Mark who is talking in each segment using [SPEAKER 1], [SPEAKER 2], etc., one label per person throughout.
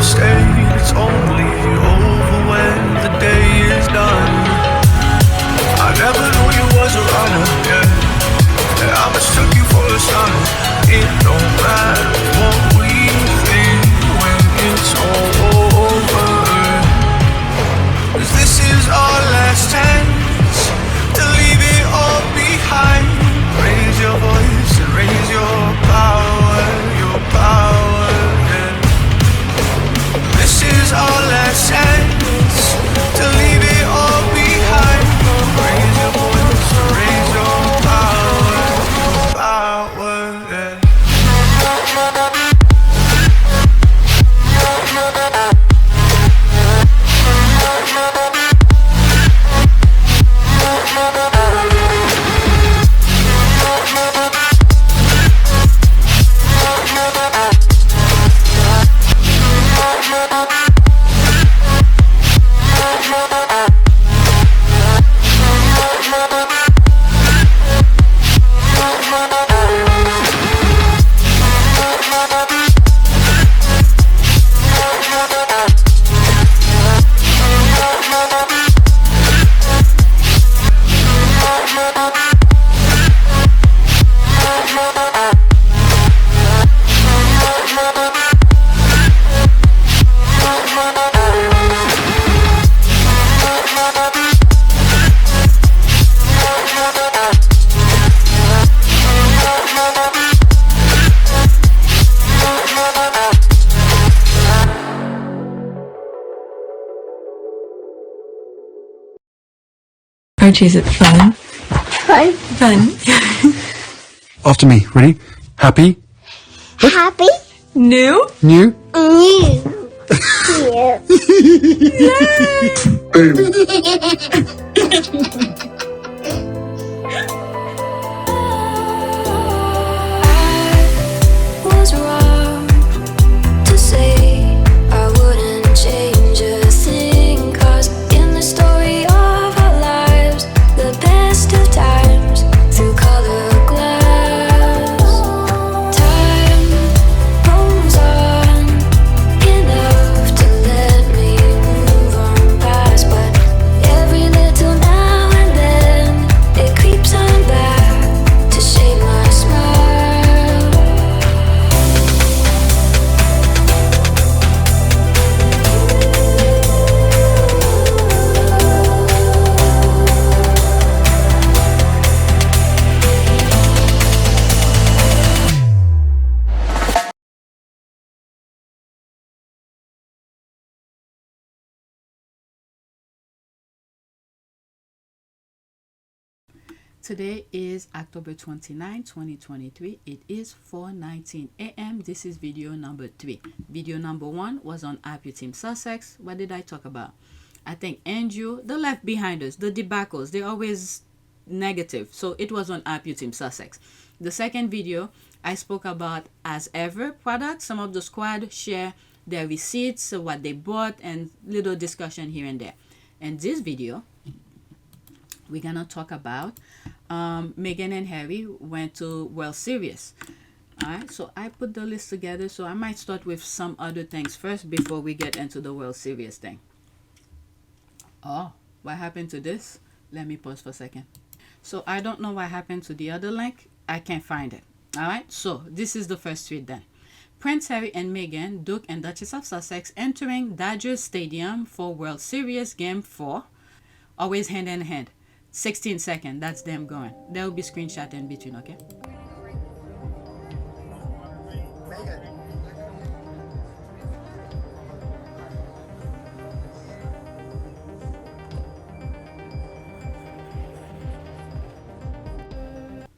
[SPEAKER 1] stayed. It's only over when the day is done. I never knew you was a runner, yeah. I mistook you for a son. It don't matter what we think when it's all over. 'Cause this is our last chance to leave it all behind. Raise your voice and raise your power, yeah. This is our last chance to leave it all behind. Raise your voice and raise your power, yeah.
[SPEAKER 2] Archie, is it fun?
[SPEAKER 3] Fun.
[SPEAKER 2] Fun.
[SPEAKER 4] After me. Ready? Happy?
[SPEAKER 3] Happy.
[SPEAKER 2] New?
[SPEAKER 4] New?
[SPEAKER 3] New.
[SPEAKER 5] Was wrong to say I wouldn't change a thing, 'cause in the story of our lives, the best of times through color glass, time moves on enough to let me move on past, but every little now and then it creeps on back to shape my smile.
[SPEAKER 6] Today is October 29, 2023. It is 4:19 a.m. This is video number 3. Video number 1 was on Happy Team Sussex. What did I talk about? I think Andrew, the left behinders, the debacles, they're always negative. So it was on Happy Team Sussex. The second video, I spoke about As Ever products. Some of the squad share their receipts, what they bought, and little discussion here and there. And this video, we're gonna talk about Meghan and Harry went to World Series. Alright, so I put the list together, so I might start with some other things first before we get into the World Series thing. Oh, what happened to this? Let me pause for a second. So I don't know what happened to the other link. I can't find it. Alright, so this is the first tweet then. Prince Harry and Meghan, Duke and Duchess of Sussex entering Dodgers Stadium for World Series Game 4. Always hand in hand. 16 seconds, that's them going. There will be screenshot in between, okay?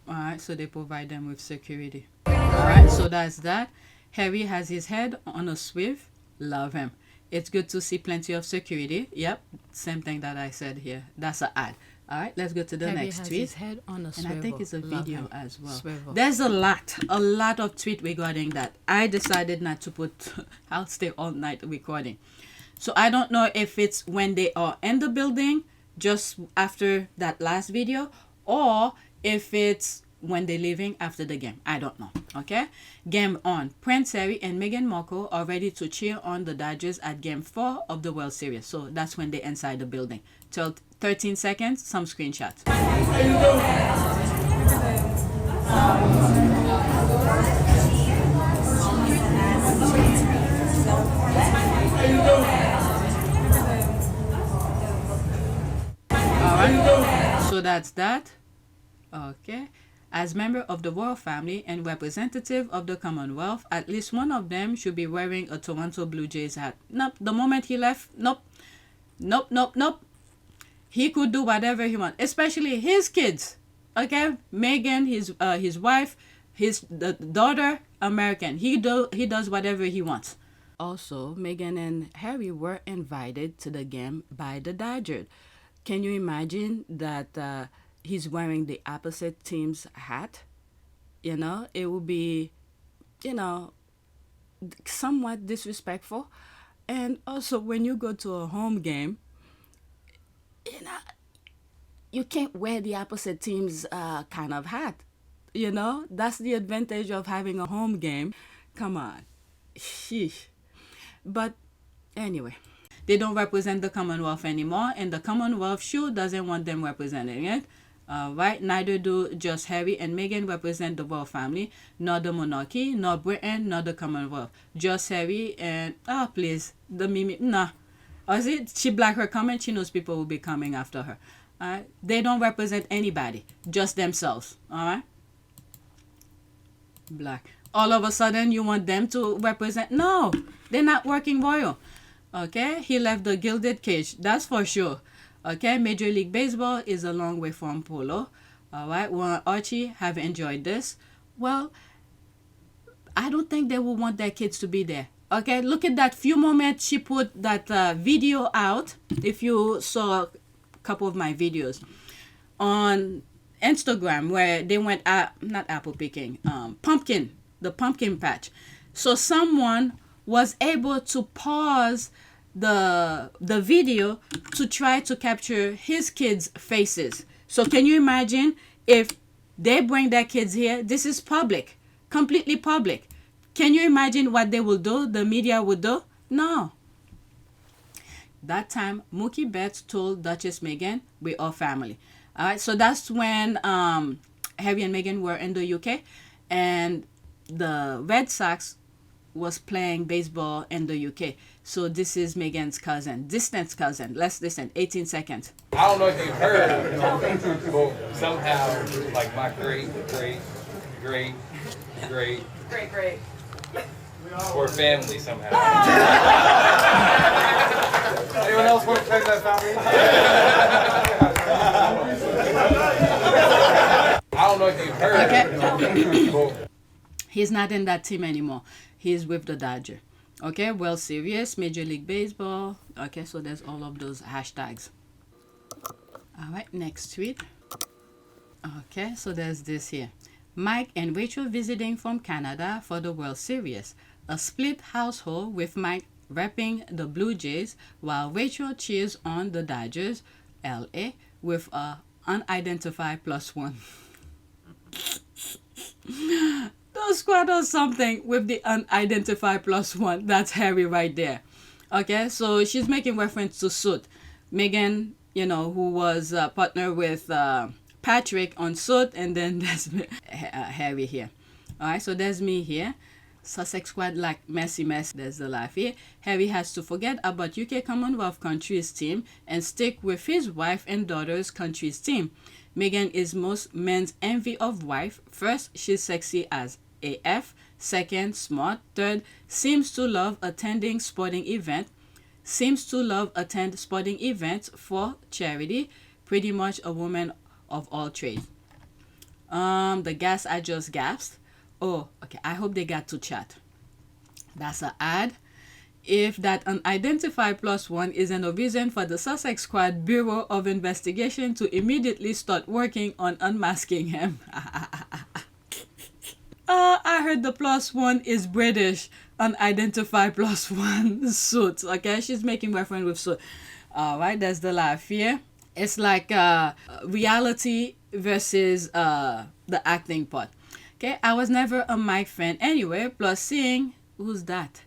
[SPEAKER 6] Alright, so they provide them with security. Alright, so that's that. Harry has his head on a swivel. Love him. It's good to see plenty of security. Yep, same thing that I said here. That's an ad. All right, let's go to the
[SPEAKER 2] Harry
[SPEAKER 6] next
[SPEAKER 2] has
[SPEAKER 6] tweet.
[SPEAKER 2] his head on a
[SPEAKER 6] and
[SPEAKER 2] swivel.
[SPEAKER 6] I think it's a
[SPEAKER 2] Love
[SPEAKER 6] video
[SPEAKER 2] him.
[SPEAKER 6] as well.
[SPEAKER 2] Swivel.
[SPEAKER 6] There's a lot of tweet regarding that. I decided not to put. I'll stay all night recording. So I don't know if it's when they are in the building just after that last video, or if it's when they're leaving after the game. I don't know. Okay. Game on. Prince Harry and Meghan Markle are ready to cheer on the Dodgers at Game 4 of the World Series. So that's when they're inside the building. 13 seconds. Some screenshots. Alright, so that's that. Okay. As member of the royal family and representative of the Commonwealth, at least one of them should be wearing a Toronto Blue Jays hat. Nope. The moment he left, nope. He could do whatever he wants, especially his kids. Okay, Meghan, his wife, the daughter, American. He does whatever he wants. Also, Meghan and Harry were invited to the game by the Dodgers. Can you imagine that he's wearing the opposite team's hat? You know, it would be, somewhat disrespectful. And also, when you go to a home game, you can't wear the opposite team's kind of hat. That's the advantage of having a home game. Come on. Sheesh. But anyway, they don't represent the Commonwealth anymore, and the Commonwealth sure doesn't want them representing it. Right? Neither do just Harry and Meghan represent the royal family, nor the monarchy, nor Britain, nor the Commonwealth. Just Harry and please, the Mimi. Nah. Or is it she black her comment? She knows people will be coming after her. Alright? They don't represent anybody, just themselves. Alright? Black. All of a sudden you want them to represent? No, they're not working royal. Okay, he left the gilded cage, that's for sure. Okay, Major League Baseball is a long way from polo. Alright, well, Archie have enjoyed this. Well, I don't think they will want their kids to be there. Okay, look at that few moments she put that video out. If you saw a couple of my videos on Instagram where they went not apple picking, the pumpkin patch. So someone was able to pause the video to try to capture his kids' faces. So can you imagine if they bring their kids here? This is public, completely public. Can you imagine what they will do? The media would do? No. That time, Mookie Betts told Duchess Meghan, "We are family." All right, so that's when Harry and Meghan were in the UK, and the Red Sox was playing baseball in the UK. So this is Meghan's cousin, distant cousin. Let's listen, 18 seconds.
[SPEAKER 7] I don't know if you've heard, but somehow, like my great. We're family somehow. Anyone else want to claim that family? I don't know if you've heard.
[SPEAKER 6] Okay. He's not in that team anymore. He's with the Dodgers. Okay, World Series, Major League Baseball. Okay, so there's all of those hashtags. All right, next tweet. Okay, so there's this here. Mike and Rachel visiting from Canada for the World Series. A split household with Mike repping the Blue Jays while Rachel cheers on the Dodgers, LA, with a unidentified +1. The squad or something with the unidentified +1. That's Harry right there. Okay, so she's making reference to Soot. Meghan, who was partner with Patrick on Soot, and then there's Harry here. Alright, so there's me here. Sussex squad like messy mess. There's the laugh here. Harry has to forget about UK Commonwealth country's team and stick with his wife and daughter's country's team. Meghan is most men's envy of wife. First, she's sexy as AF. Second, smart. Third, seems to love attending sporting events for charity. Pretty much a woman of all trades. The gas I just gasped. Oh, okay. I hope they got to chat. That's an ad. If that unidentified +1 isn't a reason for the Sussex Squad Bureau of Investigation to immediately start working on unmasking him. I heard the +1 is British. Unidentified +1 Suits. Okay, she's making reference with Suit. Alright, that's the laugh here. It's like reality versus the acting part. Okay, I was never a Mike fan anyway. Plus, seeing who's that?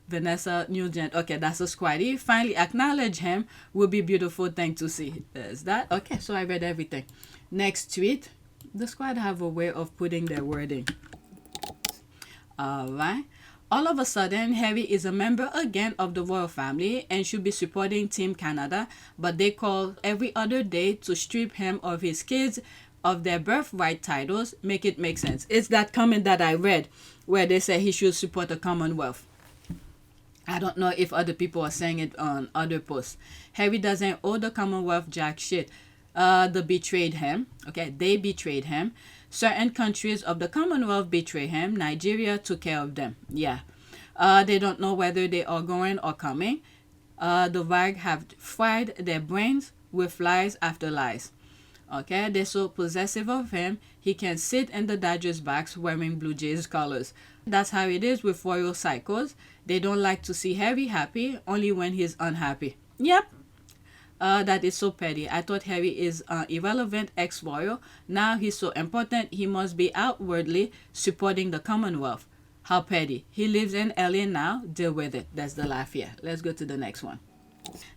[SPEAKER 6] Vanessa Nugent. Okay, that's a squaddy. Finally acknowledge him will be beautiful thing to see. There's that. Okay, so I read everything. Next tweet. The squad have a way of putting their wording. Alright. All of a sudden, Harry is a member again of the royal family and should be supporting Team Canada, but they call every other day to strip him of his kids of their birthright titles. Make it make sense. It's that comment that I read where they say he should support the Commonwealth. I don't know if other people are saying it on other posts. Harry doesn't owe the Commonwealth jack shit. They betrayed him. Okay, they betrayed him. Certain countries of the Commonwealth betray him. Nigeria took care of them. Yeah. They don't know whether they are going or coming. The WAG have fried their brains with lies after lies. Okay, they're so possessive of him, he can sit in the Dodgers' backs wearing Blue Jays colors. That's how it is with royal cycles. They don't like to see Harry happy, only when he's unhappy. Yep. That is so petty. I thought Harry is irrelevant ex-royal. Now he's so important, he must be outwardly supporting the Commonwealth. How petty. He lives in LA now. Deal with it. That's the laugh here. Let's go to the next one.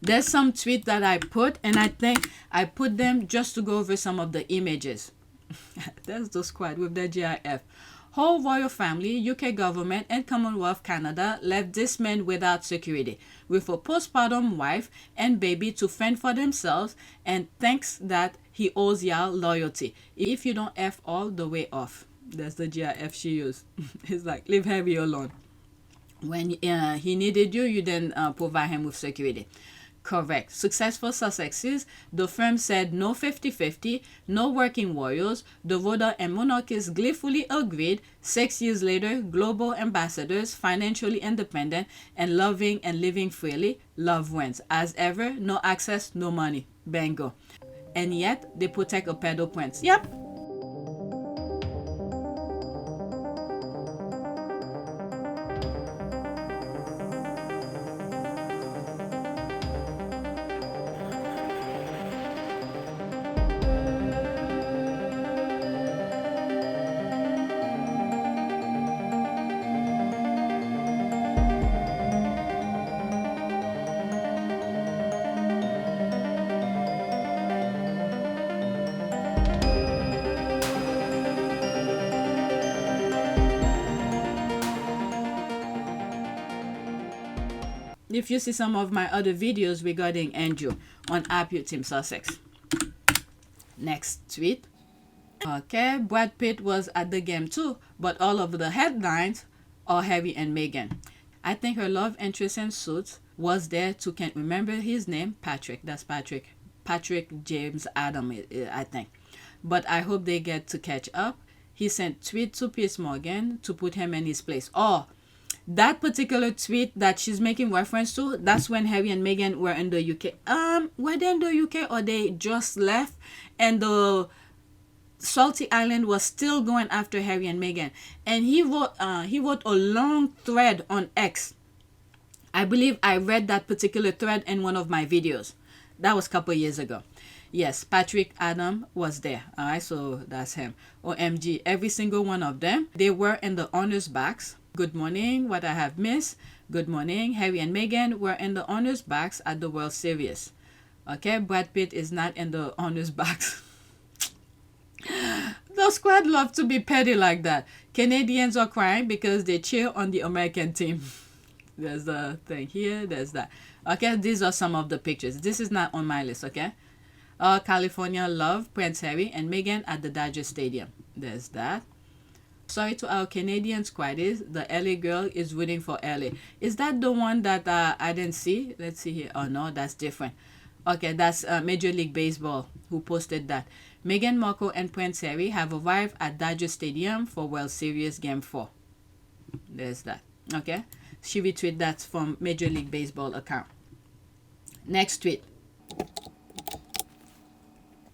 [SPEAKER 6] There's some tweets that I put, and I think I put them just to go over some of the images. That's the squad with the GIF. Whole royal family, UK government, and Commonwealth Canada left this man without security, with a postpartum wife and baby to fend for themselves, and thinks that he owes y'all loyalty. If you don't F all the way off. That's the GIF she used. It's like, leave Harry alone. When he needed you, you then provide him with security. Correct. Successful Sussexes, the firm said no 50-50, no working warriors. The voter and monarchists gleefully agreed. 6 years later, global ambassadors, financially independent and loving and living freely. Love wins. As ever, no access, no money. Bango. And yet, they protect a pedo prince. Yep. If you see some of my other videos regarding Andrew on Happy Team Sussex. Next tweet. Okay, Brad Pitt was at the game too, but all of the headlines are Harry and Meghan. I think her love interest in Suits was there too. Can't remember his name. Patrick. That's Patrick. Patrick James Adam, I think. But I hope they get to catch up. He sent tweet to Piers Morgan to put him in his place. Oh, that particular tweet that she's making reference to, that's when Harry and Meghan were in the UK. Were they in the UK or they just left and the Salty Island was still going after Harry and Meghan? And he wrote a long thread on X. I believe I read that particular thread in one of my videos. That was a couple years ago. Yes, Patrick Adam was there. Alright, so that's him. OMG, every single one of them. They were in the honors backs. Good morning, what I have missed. Good morning, Harry and Meghan were in the honors backs at the World Series. Okay, Brad Pitt is not in the honors backs. The squad love to be petty like that. Canadians are crying because they cheer on the American team. There's the thing here, there's that. Okay, these are some of the pictures. This is not on my list, okay? California love Prince Harry and Meghan at the Dodgers Stadium. There's that. Sorry to our Canadian squaddies. The LA girl is rooting for LA. Is that the one that I didn't see? Let's see here. Oh no, that's different. Okay, that's Major League Baseball who posted that. Meghan Markle and Prince Harry have arrived at Dodger Stadium for World Series Game 4. There's that. Okay, she retweeted that from Major League Baseball account. Next tweet.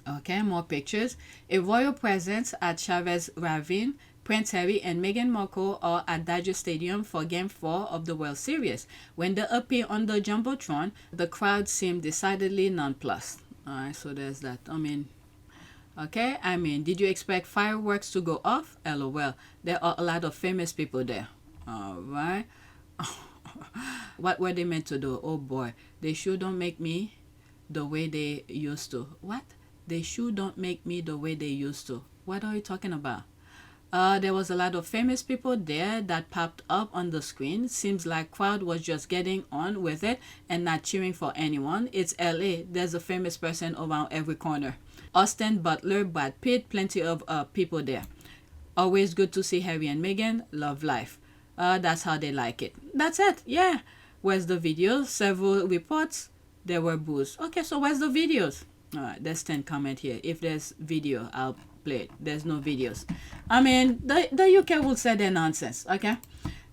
[SPEAKER 6] Okay, more pictures. A royal presence at Chavez Ravine. Prince Harry and Meghan Markle are at Dodger Stadium for Game 4 of the World Series. When they appear on the Jumbotron, the crowd seemed decidedly nonplussed. Alright, so there's that. I mean, Okay, I mean, did you expect fireworks to go off? LOL. There are a lot of famous people there. All right. What were they meant to do? Oh boy, they sure don't make me the way they used to. What? They sure don't make me the way they used to. What are you talking about? There was a lot of famous people there that popped up on the screen. Seems like crowd was just getting on with it and not cheering for anyone. It's LA. There's a famous person around every corner. Austin Butler, Brad Pitt, plenty of people there. Always good to see Harry and Meghan. Love life. That's how they like it. That's it. Yeah. Where's the videos? Several reports. There were boos. Okay, so where's the videos? Alright, there's 10 comment here. If there's video, I'll play it. There's no videos. I mean, the UK will say their nonsense. Okay.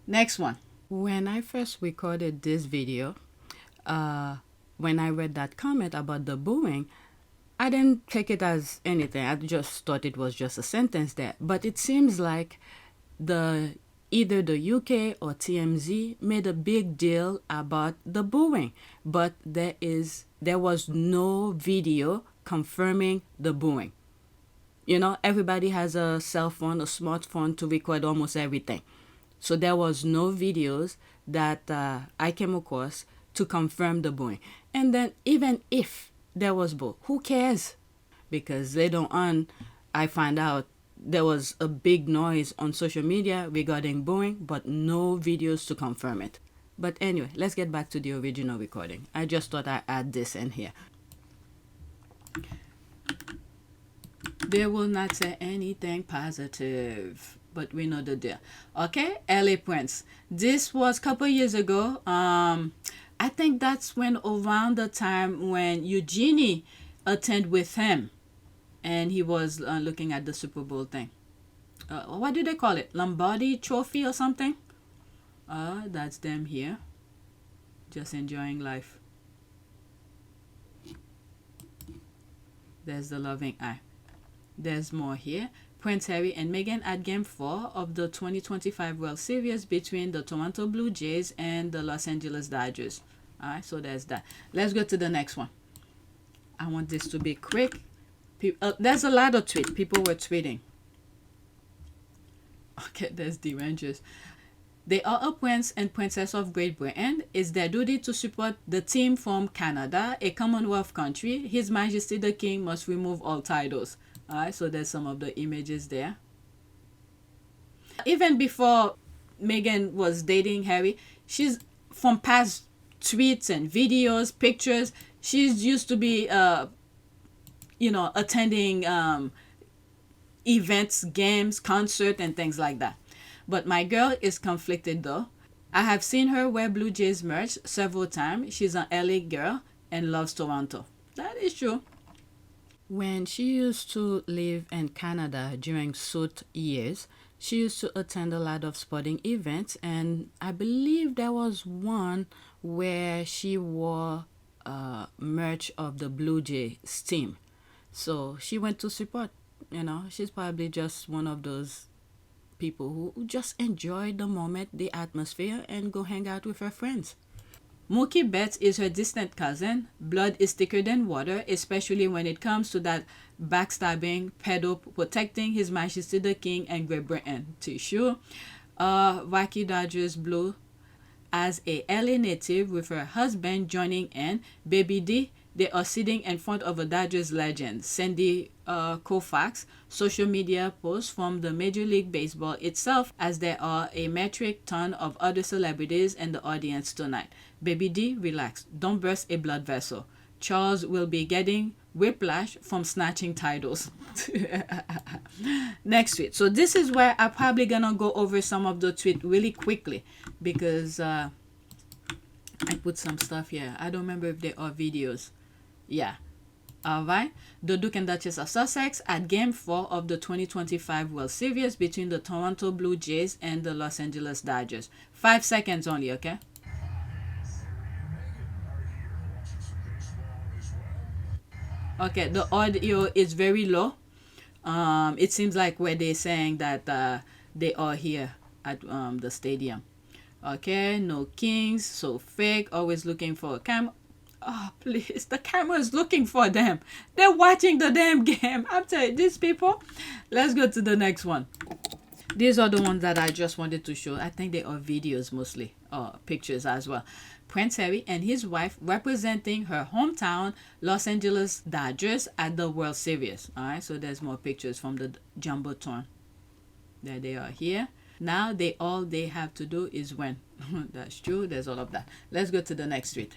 [SPEAKER 6] Next one. When I first recorded this video, when I read that comment about the booing, I didn't take it as anything. I just thought it was just a sentence there. But it seems like either the UK or TMZ made a big deal about the booing. But there was no video confirming the booing. You know, everybody has a cell phone, a smartphone to record almost everything. So there was no videos that I came across to confirm the booing. And then even if there was boo, who cares? Because later on, I find out there was a big noise on social media regarding booing, but no videos to confirm it. But anyway, let's get back to the original recording. I just thought I'd add this in here. They will not say anything positive, but we know the deal. Okay, LA Prince. This was a couple years ago. I think that's when around the time when Eugenie attended with him, and he was looking at the Super Bowl thing. What do they call it? Lombardi Trophy or something? That's them here, just enjoying life. There's the loving eye. There's more here. Prince Harry and Meghan at Game 4 of the 2025 World Series between the Toronto Blue Jays and the Los Angeles Dodgers. Alright, so there's that. Let's go to the next one. I want this to be quick. There's a lot of tweets. People were tweeting. Okay, there's the Rangers. They are a prince and princess of Great Britain. It's their duty to support the team from Canada, a Commonwealth country. His Majesty the King must remove all titles. Alright, so there's some of the images there. Even before Meghan was dating Harry, she's from past tweets and videos, pictures. She's used to be, attending events, games, concert, and things like that. But my girl is conflicted though. I have seen her wear Blue Jays merch several times. She's an LA girl and loves Toronto. That is true. When she used to live in Canada during suit years, she used to attend a lot of sporting events, and I believe there was one where she wore merch of the Blue Jays team. So she went to support. She's probably just one of those people who just enjoy the moment, the atmosphere, and go hang out with her friends. Mookie Betts is her distant cousin. Blood is thicker than water, especially when it comes to that backstabbing pedo protecting His Majesty the King and Great Britain. Tissue. Wacky Dodgers Blue as a LA native with her husband joining in. Baby D. They are sitting in front of a Dodgers legend, Sandy Koufax. Social media posts from the Major League Baseball itself, as there are a metric ton of other celebrities in the audience tonight. Baby D, relax. Don't burst a blood vessel. Charles will be getting whiplash from snatching titles. Next tweet. So this is where I'm probably gonna go over some of the tweet really quickly, because I put some stuff here. I don't remember if there are videos. Yeah. Alright. The Duke and Duchess of Sussex at Game 4 of the 2025 World Series between the Toronto Blue Jays and the Los Angeles Dodgers. 5 seconds only, okay? Okay, the audio is very low. It seems like where they're saying that they are here at the stadium. Okay, no kings, so fake, always looking for a Oh, please. The camera is looking for them. They're watching the damn game. I'm telling you, these people. Let's go to the next one. These are the ones that I just wanted to show. I think they are videos mostly, or pictures as well. Prince Harry and his wife representing her hometown, Los Angeles Dodgers, at the World Series. All right, so there's more pictures from the Jumbotron. There they are here. Now all they have to do is win. That's true. There's all of that. Let's go to the next tweet.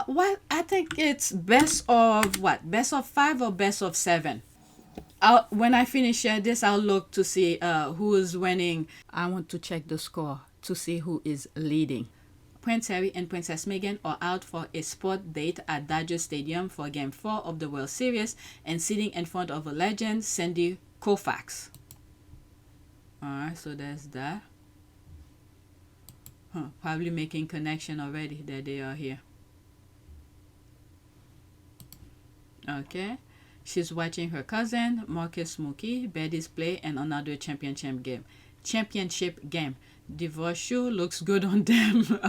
[SPEAKER 6] Well, I think it's best of what? Best of 5 or best of 7? When I finish this, I'll look to see who is winning. I want to check the score to see who is leading. Prince Harry and Princess Meghan are out for a sport date at Dodger Stadium for Game 4 of the World Series and sitting in front of a legend, Sandy Koufax. Alright, so there's that. Probably making connection already. There they are here. Okay. She's watching her cousin, Marcus Mookie, Betty's play and another championship game. Divorce shoe looks good on them.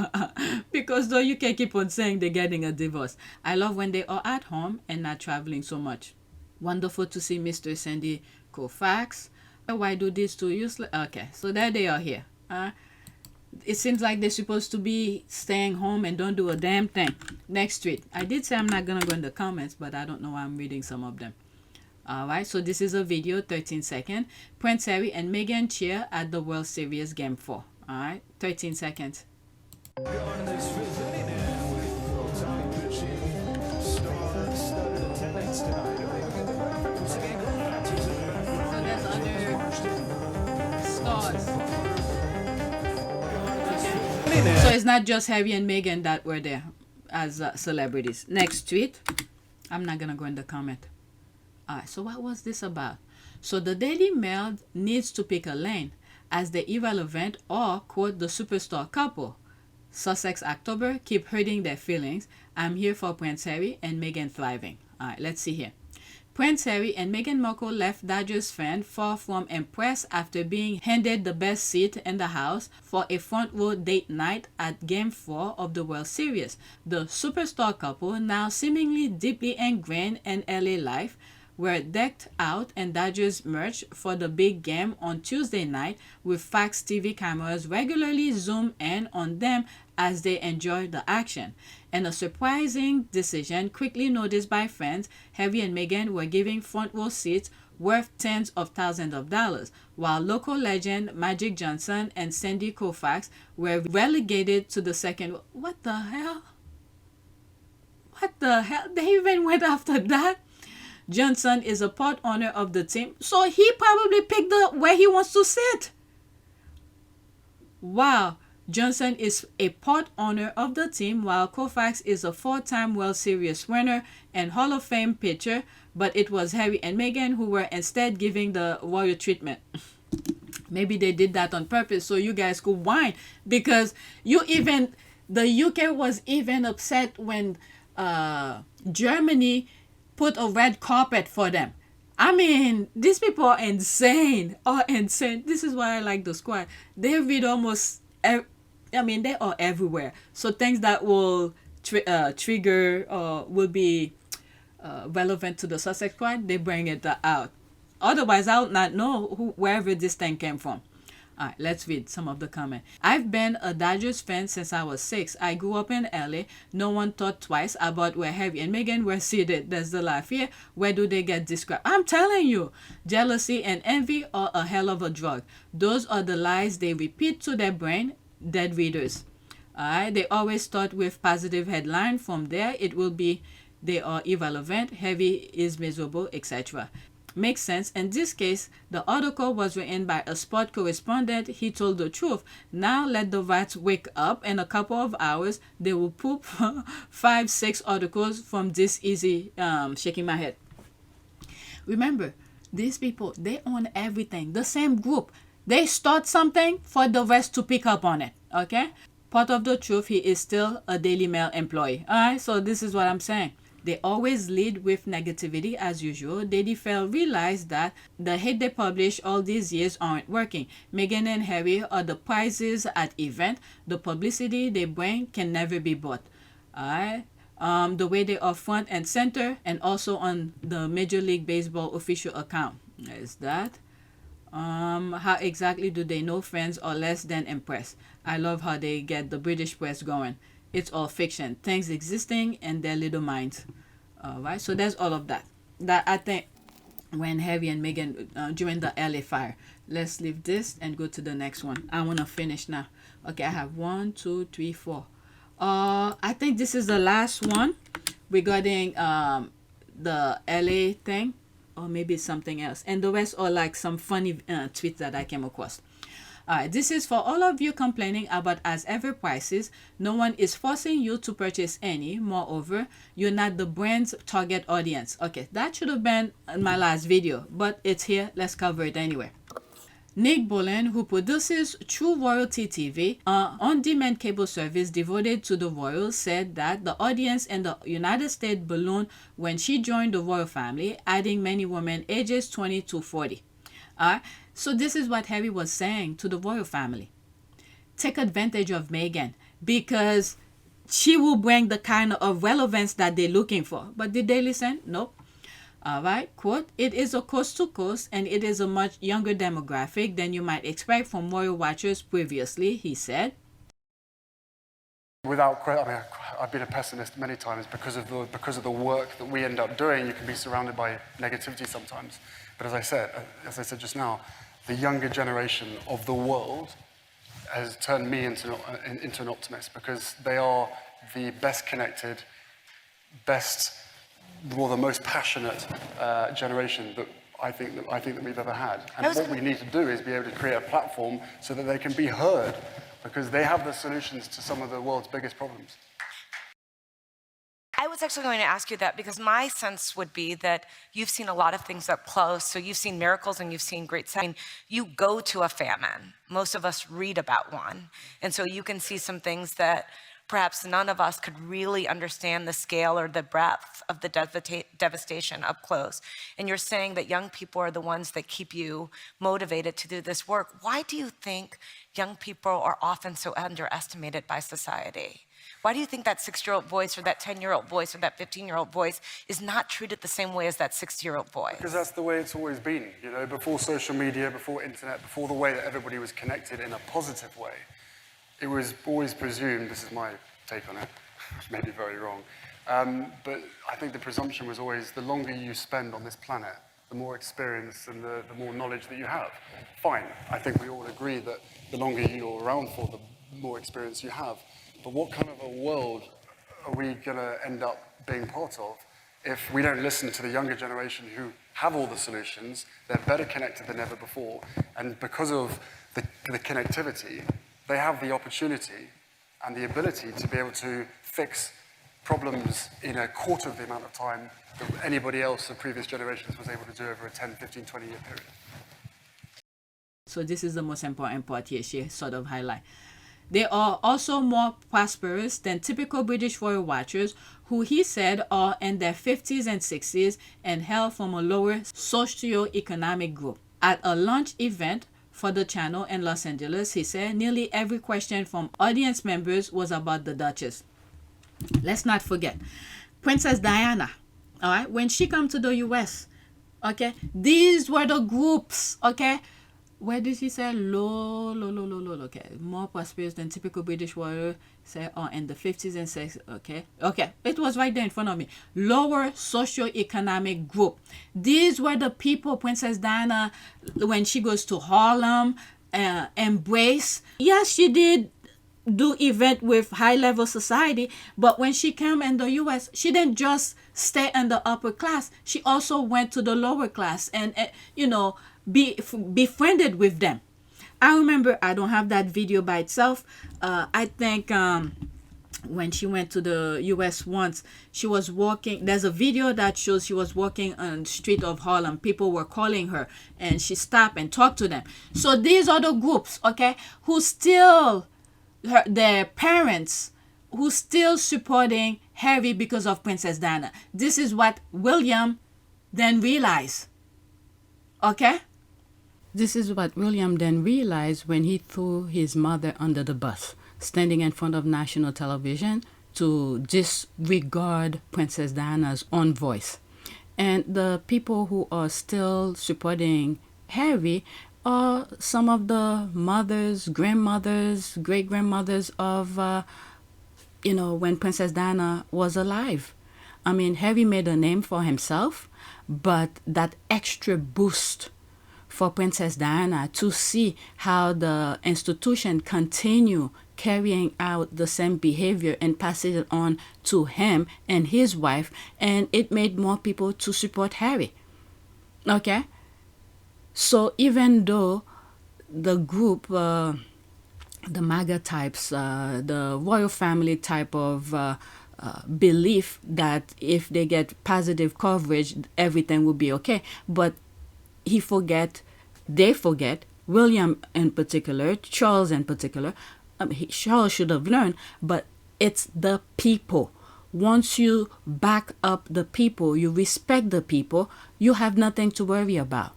[SPEAKER 6] Because though you can keep on saying they're getting a divorce. I love when they are at home and not traveling so much. Wonderful to see Mr. Sandy Koufax. Why do these two useless? Okay, so there they are here. It seems like they're supposed to be staying home and don't do a damn thing. Next tweet. I did say I'm not going to go in the comments, but I don't know why I'm reading some of them. Alright, so this is a video, 13 seconds. Prince Harry and Meghan cheer at the World Series Game 4. Alright, 13 seconds. So it's not just Harry and Meghan that were there as celebrities. Next tweet. I'm not going to go in the comment. Alright, so what was this about? So the Daily Mail needs to pick a lane as the irrelevant or, quote, the superstar couple. Sussex October keep hurting their feelings. I'm here for Prince Harry and Meghan thriving. Alright, let's see here. Prince Harry and Meghan Markle left Dodgers fans far from impressed after being handed the best seat in the house for a front row date night at Game 4 of the World Series. The superstar couple, now seemingly deeply ingrained in LA life, were decked out in Dodgers merch for the big game on Tuesday night, with Fox TV cameras regularly zoom in on them as they enjoyed the action. In a surprising decision quickly noticed by fans, Harry and Meghan were giving front row seats worth tens of thousands of dollars, while local legend Magic Johnson and Sandy Koufax were relegated to the second row. What the hell? What the hell? They even went after that? Johnson is a part owner of the team, so he probably picked where he wants to sit. Wow. Johnson is a part owner of the team, while Koufax is a 4-time World Series winner and Hall of Fame pitcher, but it was Harry and Meghan who were instead giving the royal treatment. Maybe they did that on purpose so you guys could whine, because the UK was even upset when Germany put a red carpet for them. I mean, these people are insane. This is why I like the squad. They read almost they are everywhere. So things that will trigger or will be relevant to the Sussex squad, they bring it out. Otherwise, I would not know wherever this thing came from. Alright, let's read some of the comments. I've been a Dodgers fan since I was 6. I grew up in LA. No one thought twice about where Harry and Meghan were seated. There's the laugh here. Where do they get described? I'm telling you, jealousy and envy are a hell of a drug. Those are the lies they repeat to their brain, dead readers. Alright, they always start with positive headline. From there, it will be they are irrelevant, Harry is miserable, etc. Makes sense. In this case, the article was written by a sport correspondent. He told the truth. Now let the rats wake up. In a couple of hours, they will poop 5-6 articles from this easy shaking my head. Remember, these people, they own everything. The same group. They start something for the rest to pick up on it. Okay? Part of the truth, he is still a Daily Mail employee. Alright, so this is what I'm saying. They always lead with negativity as usual. Daily Mail realized that the hate they publish all these years aren't working. Meghan and Harry are the prizes at event. The publicity they bring can never be bought. Alright. the way they are front and center, and also on the Major League Baseball official account. Is that? How exactly do they know friends are less than impressed? I love how they get the British press going. It's all fiction, things existing in their little minds. Right, so there's all of that. That I think when Harry and Meghan during the LA fire. Let's leave this and go to the next one. I want to finish now. Okay, I have 1, 2, 3, 4. I think this is the last one regarding the LA thing, or maybe it's something else. And the rest are like some funny tweets that I came across. This is for all of you complaining about as ever prices. No one is forcing you to purchase any. Moreover, you're not the brand's target audience. Okay, that should have been in my last video, but it's here. Let's cover it anyway. Nick Bolen, who produces True Royalty TV, on-demand cable service devoted to the royals, said that the audience in the United States ballooned when she joined the royal family, adding many women ages 20 to 40. So this is what Harry was saying to the royal family. Take advantage of Meghan because she will bring the kind of relevance that they're looking for. But did they listen? Nope. All right, quote, it is a coast to coast and it is a much younger demographic than you might expect from royal watchers previously, he said.
[SPEAKER 4] Without credit, I mean, I've been a pessimist many times because of the work that we end up doing. You can be surrounded by negativity sometimes. But as I said just now, the younger generation of the world has turned me into an optimist because they are the best connected, the most passionate generation that I think that we've ever had. And what we need to do is be able to create a platform so that they can be heard because they have the solutions to some of the world's biggest problems.
[SPEAKER 8] I was actually going to ask you that because my sense would be that you've seen a lot of things up close. So you've seen miracles and you've seen great signs. You go to a famine. Most of us read about one. And so you can see some things that perhaps none of us could really understand the scale or the breadth of the devastation up close. And you're saying that young people are the ones that keep you motivated to do this work. Why do you think young people are often so underestimated by society? Why do you think that 6-year-old voice or that 10-year-old voice or that 15-year-old voice is not treated the same way as that 60-year-old voice?
[SPEAKER 4] Because that's the way it's always been, you know, before social media, before internet, before the way that everybody was connected in a positive way. It was always presumed, this is my take on it, which may be very wrong, but I think the presumption was always the longer you spend on this planet, the more experience and the more knowledge that you have. Fine, I think we all agree that the longer you're around for, the more experience you have. But what kind of a world are we going to end up being part of if we don't listen to the younger generation who have all the solutions, they're better connected than ever before, and because of the connectivity, they have the opportunity and the ability to be able to fix problems in a quarter of the amount of time that anybody else of previous generations was able to do over a 10, 15, 20-year period.
[SPEAKER 6] So this is the most important part here, she sort of highlight. They are also more prosperous than typical British royal watchers, who he said are in their 50s and 60s and hail from a lower socio-economic group. At a launch event for the channel in Los Angeles, he said nearly every question from audience members was about the Duchess. Let's not forget, Princess Diana, all right, when she come to the US, okay, these were the groups, okay, where did she say okay, more prosperous than typical British warrior, say, in the 50s and 60s, okay, it was right there in front of me. Lower socio-economic group. These were the people Princess Diana, when she goes to Harlem, embrace. Yes, she did do event with high-level society, but when she came in the US, she didn't just stay in the upper class. She also went to the lower class and you know, befriended with them. I remember, I don't have that video by itself. I think when she went to the US once, she was walking, there's a video that shows she was walking on the street of Harlem. People were calling her and she stopped and talked to them. So these are the groups, okay, who still, their parents, who still supporting Harry because of Princess Diana. This is what William then realized, okay? This is what William then realized when he threw his mother under the bus, standing in front of national television, to disregard Princess Diana's own voice. And the people who are still supporting Harry are some of the mothers, grandmothers, great-grandmothers of, when Princess Diana was alive. I mean, Harry made a name for himself, but that extra boost for Princess Diana to see how the institution continue carrying out the same behavior and passing it on to him and his wife, and it made more people to support Harry. Okay? So even though the group, the MAGA types, the royal family type of belief that if they get positive coverage, everything will be okay, but they forget, William in particular, Charles in particular, Charles should have learned, but it's the people. Once you back up the people, you respect the people, you have nothing to worry about.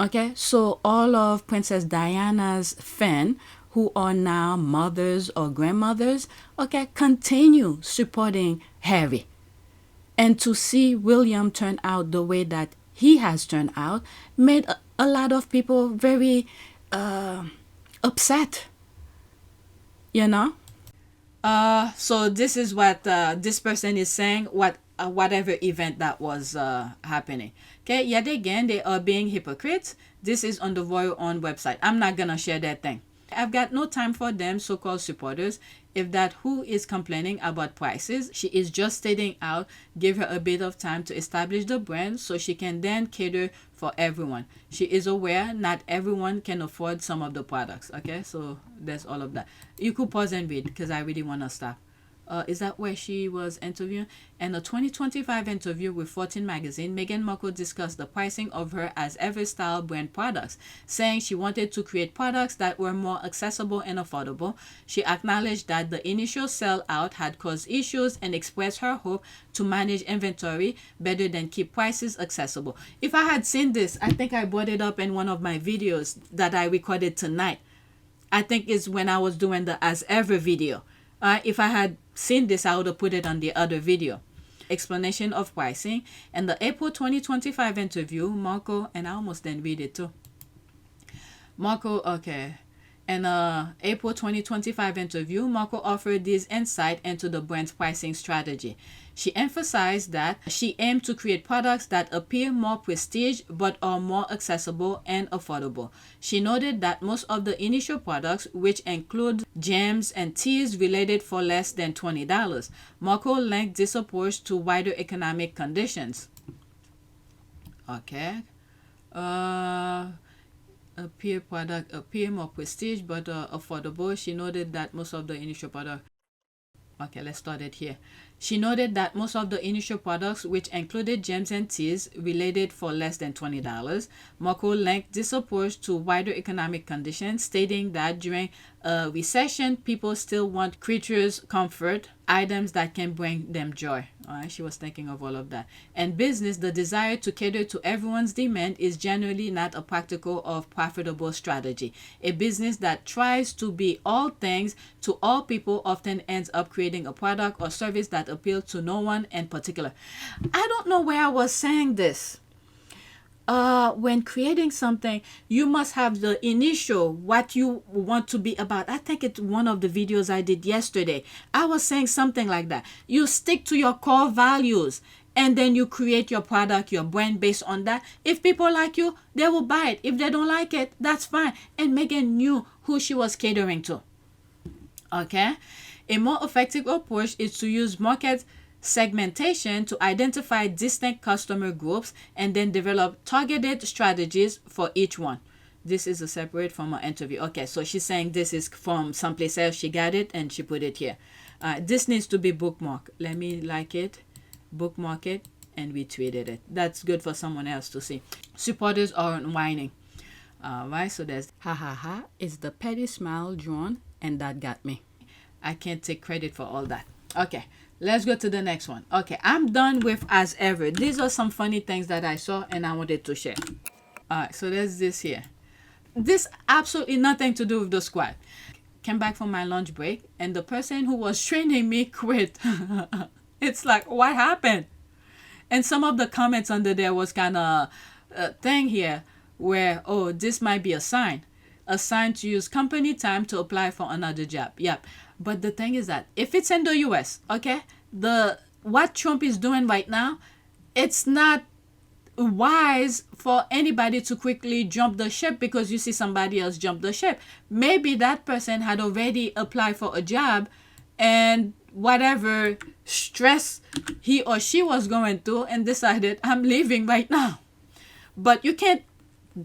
[SPEAKER 6] Okay, so all of Princess Diana's fans who are now mothers or grandmothers, okay, continue supporting Harry. And to see William turn out the way that he has turned out made a lot of people very upset. So this is what this person is saying, whatever event that was happening. Okay, yet again, they are being hypocrites. This is on the royal own website. I'm not gonna share that thing. I've got no time for them so-called supporters. If that who is complaining about prices, she is just stating out, give her a bit of time to establish the brand so she can then cater for everyone. She is aware not everyone can afford some of the products. Okay, so that's all of that. You could pause and read because I really want to stop. Is that where she was interviewing? In a 2025 interview with Fortune magazine, Meghan Markle discussed the pricing of her as ever style brand products, saying she wanted to create products that were more accessible and affordable. She acknowledged that the initial sell-out had caused issues and expressed her hope to manage inventory better than keep prices accessible. If I had seen this, I think I brought it up in one of my videos that I recorded tonight. I think it's when I was doing the as ever video. If I had seen this, I would have put it on the other video. Explanation of pricing. In the April 2025 interview, Markle, and I almost didn't read it too. Markle, okay. In April 2025 interview, Markle offered this insight into the brand's pricing strategy. She emphasized that she aimed to create products that appear more prestige but are more accessible and affordable. She noted that most of the initial products, which include gems and teas, related for less than $20. Markle linked this approach to wider economic conditions. Okay. Appear more prestige but affordable. She noted that most of the initial product. Okay, let's start it here. She noted that most of the initial products, which included gems and teas, related for less than $20. Markle linked this approach to wider economic conditions, stating that during a recession, people still want creatures' comfort, items that can bring them joy. All right, she was thinking of all of that. In business, the desire to cater to everyone's demand is generally not a practical or profitable strategy. A business that tries to be all things to all people often ends up creating a product or service that appeals to no one in particular. I don't know where I was saying this. When creating something, you must have the initial, what you want to be about. I think it's one of the videos I did yesterday. I was saying something like that. You stick to your core values and then you create your product, your brand based on that. If people like you, they will buy it. If they don't like it, that's fine. And Meghan knew who she was catering to. Okay? A more effective approach is to use market segmentation to identify distinct customer groups and then develop targeted strategies for each one. This is a separate from an interview. Okay, so she's saying this is from someplace else. She got it and she put it here. This needs to be bookmarked. Let me like it, bookmark it, and retweeted it. That's good for someone else to see. Supporters aren't whining. Right, so there's ha ha ha. It's the petty smile drawn, and that got me. I can't take credit for all that. Okay. Let's go to the next one. Okay, I'm done with as ever. These are some funny things that I saw and I wanted to share. All right, so there's this here. This absolutely nothing to do with the squad. came back from my lunch break, and the person who was training me quit. It's like, what happened? And some of the comments under there was kind of a thing here where, oh, this might be a sign to use company time to apply for another job. Yep. But the thing is that if it's in the US, okay, what Trump is doing right now, it's not wise for anybody to quickly jump the ship because you see somebody else jump the ship. Maybe that person had already applied for a job, and whatever stress he or she was going through, and decided, I'm leaving right now. But you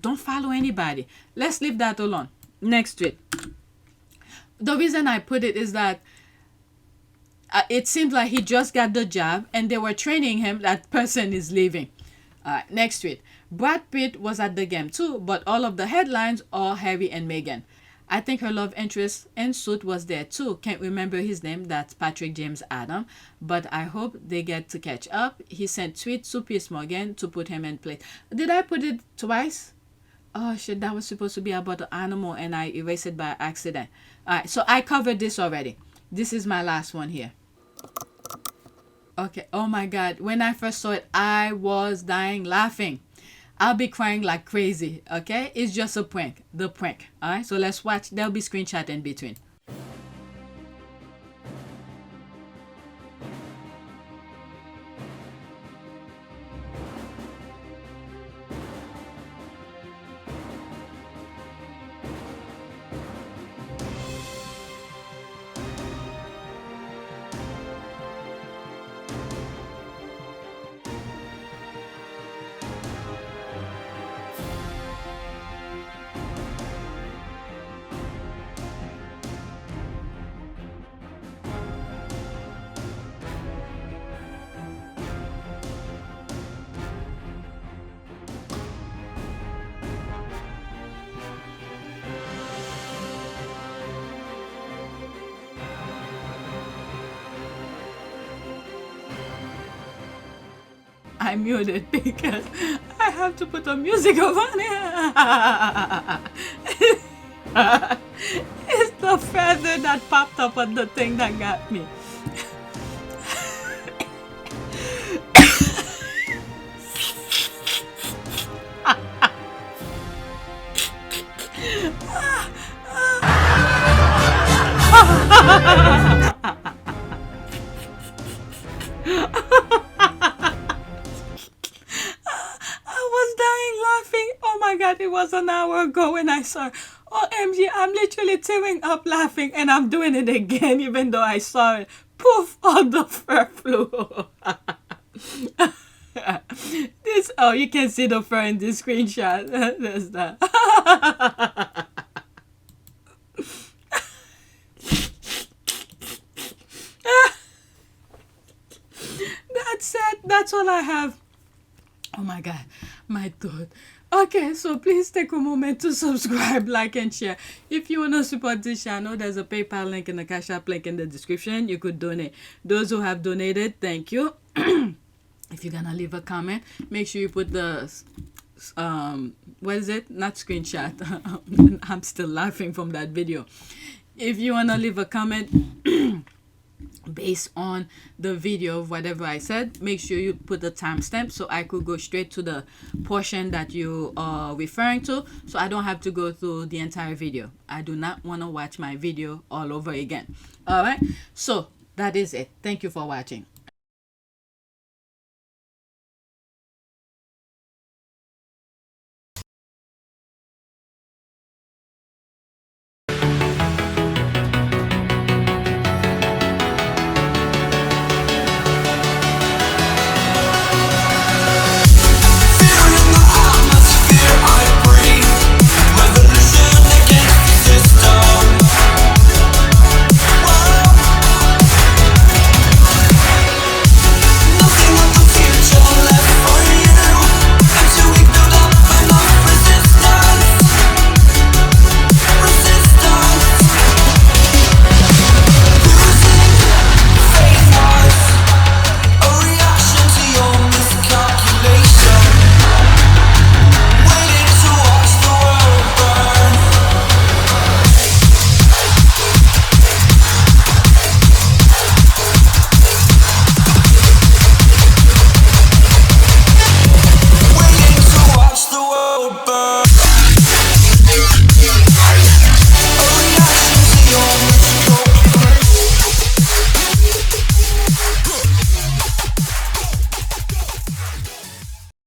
[SPEAKER 6] don't follow anybody. Let's leave that alone. Next tweet. The reason I put it is that it seems like he just got the job and they were training him. That person is leaving. Next tweet. Brad Pitt was at the game too, but all of the headlines are Harry and Meghan. I think her love interest in suit was there too. Can't remember his name. That's Patrick James Adam. But I hope they get to catch up. He sent tweet to Piers Morgan to put him in place. Did I put it twice? Oh shit, that was supposed to be about the animal and I erased it by accident. Alright, so I covered this already. This is my last one here. Okay, oh my god. When I first saw it, I was dying laughing. I'll be crying like crazy, okay? It's just a prank. The prank. Alright, so let's watch. There'll be screenshot in between. I muted because I have to put the music over here. It's the feather that popped up on the thing that got me. It was an hour ago when I saw, OMG, I'm literally tearing up laughing, and I'm doing it again even though I saw it. Poof, all the fur flew. Oh, you can see the fur in this screenshot. There's that. That's it. That's all I have. Oh my God, my throat. Okay, so please take a moment to subscribe, like, and share. If you want to support this channel, there's a PayPal link and a Cash App link in the description. You could donate. Those who have donated, thank you. If you're gonna leave a comment, make sure you put the what is it? Not screenshot. I'm still laughing from that video. If you wanna leave a comment based on the video of whatever I said, make sure you put the timestamp so I could go straight to the portion that you are referring to, so I don't have to go through the entire video. I do not want to watch my video all over again. All right, so that is it. Thank you for watching.